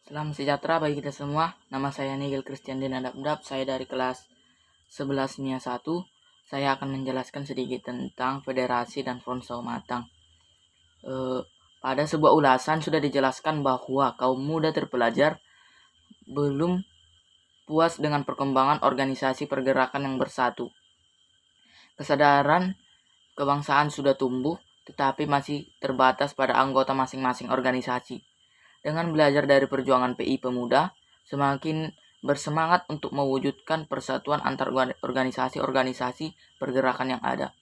Salam sejahtera bagi kita semua. Nama saya Nigel Christian Dinadapdap. Saya dari kelas 11 MIA 1. Saya akan menjelaskan sedikit tentang federasi dan front Matang. Pada sebuah ulasan sudah dijelaskan bahwa kaum muda terpelajar belum puas dengan perkembangan organisasi pergerakan yang bersatu. Kesadaran kebangsaan sudah tumbuh, tetapi masih terbatas pada anggota masing-masing organisasi. Dengan belajar dari perjuangan PI Pemuda, semakin bersemangat untuk mewujudkan persatuan antar organisasi-organisasi pergerakan yang ada.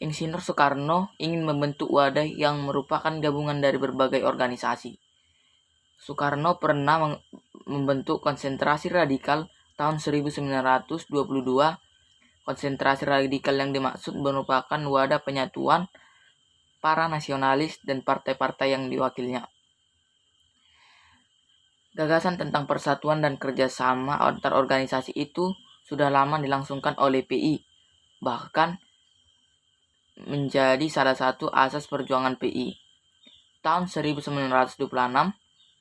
Insinyur Soekarno ingin membentuk wadah yang merupakan gabungan dari berbagai organisasi. Soekarno pernah membentuk konsentrasi radikal tahun 1922. Konsentrasi radikal yang dimaksud merupakan wadah penyatuan para nasionalis dan partai-partai yang diwakilnya. Gagasan tentang persatuan dan kerjasama antar organisasi itu sudah lama dilangsungkan oleh PI, bahkan menjadi salah satu asas perjuangan PI. Tahun 1926,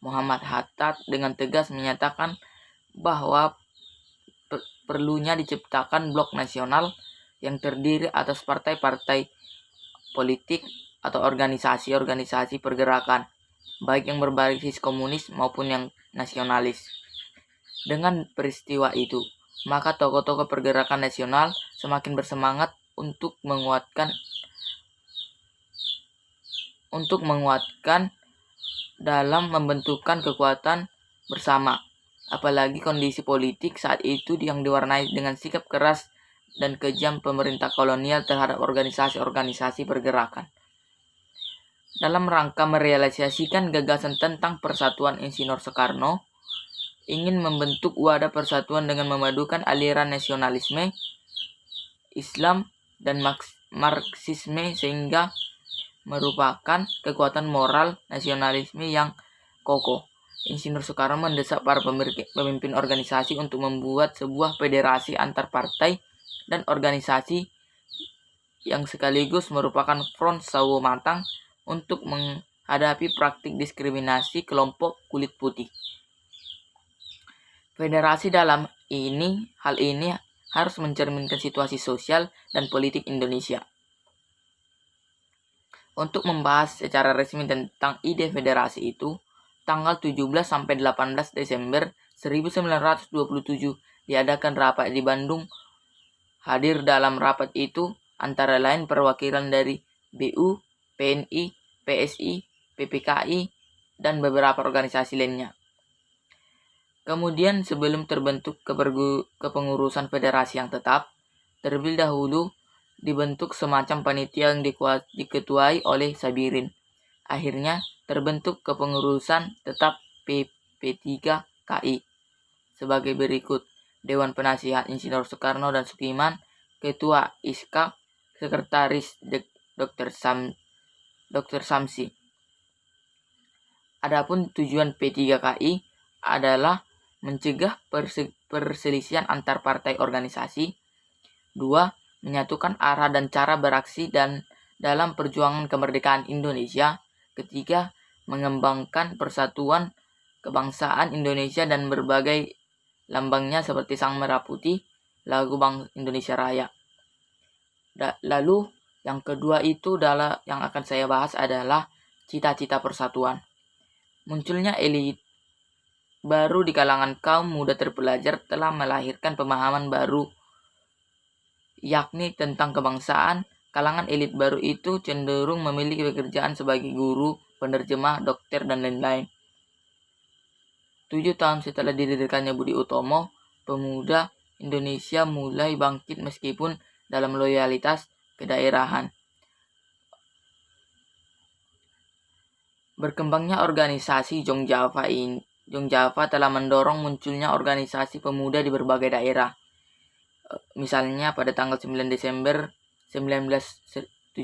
Muhammad Hatta dengan tegas menyatakan bahwa perlunya diciptakan blok nasional yang terdiri atas partai-partai politik atau organisasi-organisasi pergerakan, baik yang berbasis komunis maupun yang nasionalis. Dengan peristiwa itu, maka tokoh-tokoh pergerakan nasional semakin bersemangat untuk menguatkan dalam membentukkan kekuatan bersama. Apalagi kondisi politik saat itu yang diwarnai dengan sikap keras dan kejam pemerintah kolonial terhadap organisasi-organisasi pergerakan. Dalam rangka merealisasikan gagasan tentang persatuan, Insinyur Soekarno ingin membentuk wadah persatuan dengan memadukan aliran nasionalisme, Islam, dan Marxisme sehingga merupakan kekuatan moral nasionalisme yang kokoh. Insinyur Soekarno mendesak para pemimpin organisasi untuk membuat sebuah federasi antar partai dan organisasi yang sekaligus merupakan front Matang untuk menghadapi praktik diskriminasi kelompok kulit putih. Federasi dalam hal ini harus mencerminkan situasi sosial dan politik Indonesia. Untuk membahas secara resmi tentang ide federasi itu, tanggal 17 sampai 18 Desember 1927 diadakan rapat di Bandung. Hadir dalam rapat itu antara lain perwakilan dari BU, PNI, PSI, PPKI, dan beberapa organisasi lainnya. Kemudian sebelum terbentuk kepengurusan federasi yang tetap, terlebih dahulu dibentuk semacam panitia yang diketuai oleh Sabirin. Akhirnya terbentuk kepengurusan tetap PP3KI sebagai berikut: Dewan Penasihat Insinyur Soekarno dan Sukiman, Ketua ISKA, Sekretaris Dr. Samsi. Adapun tujuan P3KI adalah mencegah perselisihan antar partai organisasi. 2. Menyatukan arah dan cara beraksi dan dalam perjuangan kemerdekaan Indonesia. 3. Mengembangkan persatuan kebangsaan Indonesia dan berbagai lambangnya seperti Sang Merah Putih, lagu Bank Indonesia Raya. Lalu yang kedua itu adalah yang akan saya bahas adalah cita-cita persatuan. Munculnya elit baru di kalangan kaum muda terpelajar telah melahirkan pemahaman baru, yakni tentang kebangsaan. Kalangan elit baru itu cenderung memiliki pekerjaan sebagai guru, penerjemah, dokter, dan lain-lain. 7 tahun setelah didirikannya Budi Utomo, pemuda Indonesia mulai bangkit meskipun dalam loyalitas kedaerahan. Berkembangnya organisasi Jong Java telah mendorong munculnya organisasi pemuda di berbagai daerah. Misalnya pada tanggal 9 Desember 1917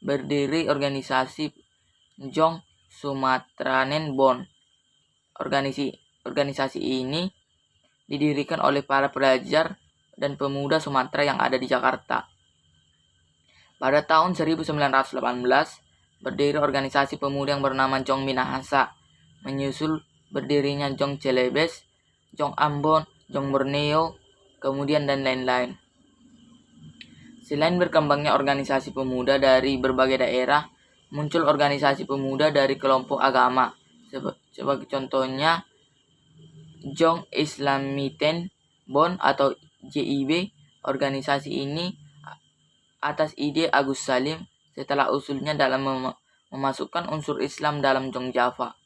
berdiri organisasi Jong Sumatranen Bon. Organisasi ini didirikan oleh para pelajar dan pemuda Sumatera yang ada di Jakarta. Pada tahun 1918 berdiri organisasi pemuda yang bernama Jong Minahasa. menyusul berdirinya Jong Celebes, Jong Ambon, Jong Borneo, kemudian dan lain-lain. Selain berkembangnya organisasi pemuda dari berbagai daerah, muncul organisasi pemuda dari kelompok agama. Sebagai contohnya, Jong Islamiten Bon atau JIB. Organisasi ini atas ide Agus Salim setelah usulnya dalam memasukkan unsur Islam dalam Jong Java.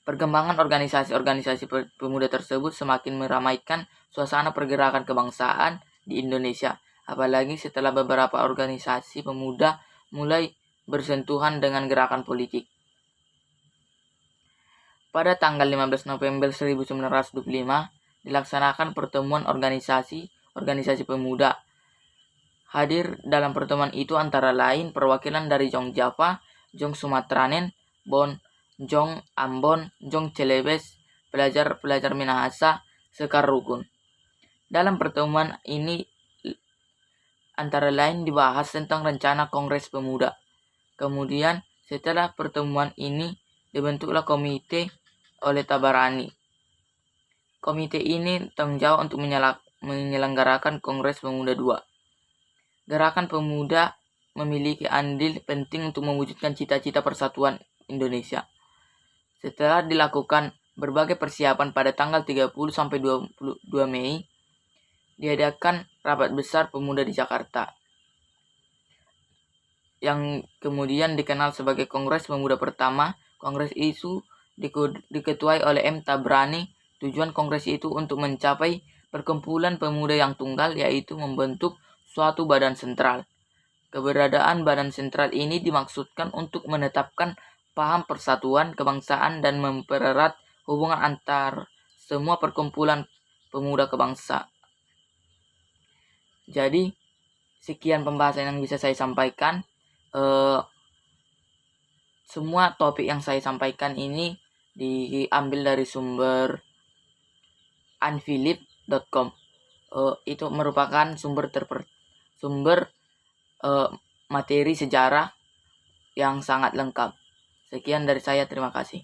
Perkembangan organisasi-organisasi pemuda tersebut semakin meramaikan suasana pergerakan kebangsaan di Indonesia, apalagi setelah beberapa organisasi pemuda mulai bersentuhan dengan gerakan politik. Pada tanggal 15 November 1925, dilaksanakan pertemuan organisasi pemuda. Hadir dalam pertemuan itu antara lain perwakilan dari Jong Java, Jong Sumatranen, Bon, Jong Ambon, Jong Celebes, pelajar-pelajar Minahasa, Sekar Rukun. Dalam pertemuan ini antara lain dibahas tentang rencana Kongres Pemuda. Kemudian setelah pertemuan ini dibentuklah komite oleh Tabarani. Komite ini tanggung jawab untuk menyelenggarakan Kongres Pemuda II. Gerakan pemuda memiliki andil penting untuk mewujudkan cita-cita persatuan Indonesia. Setelah dilakukan berbagai persiapan pada tanggal 30 sampai 22 Mei, diadakan rapat besar pemuda di Jakarta, yang kemudian dikenal sebagai Kongres Pemuda pertama. Kongres itu diketuai oleh M. Tabrani. Tujuan kongres itu untuk mencapai perkumpulan pemuda yang tunggal, yaitu membentuk suatu badan sentral. Keberadaan badan sentral ini dimaksudkan untuk menetapkan paham persatuan kebangsaan dan mempererat hubungan antar semua perkumpulan pemuda kebangsa. Jadi, sekian pembahasan yang bisa saya sampaikan. Semua topik yang saya sampaikan ini diambil dari sumber unphilip.com. Itu merupakan sumber materi sejarah yang sangat lengkap. Sekian dari saya, terima kasih.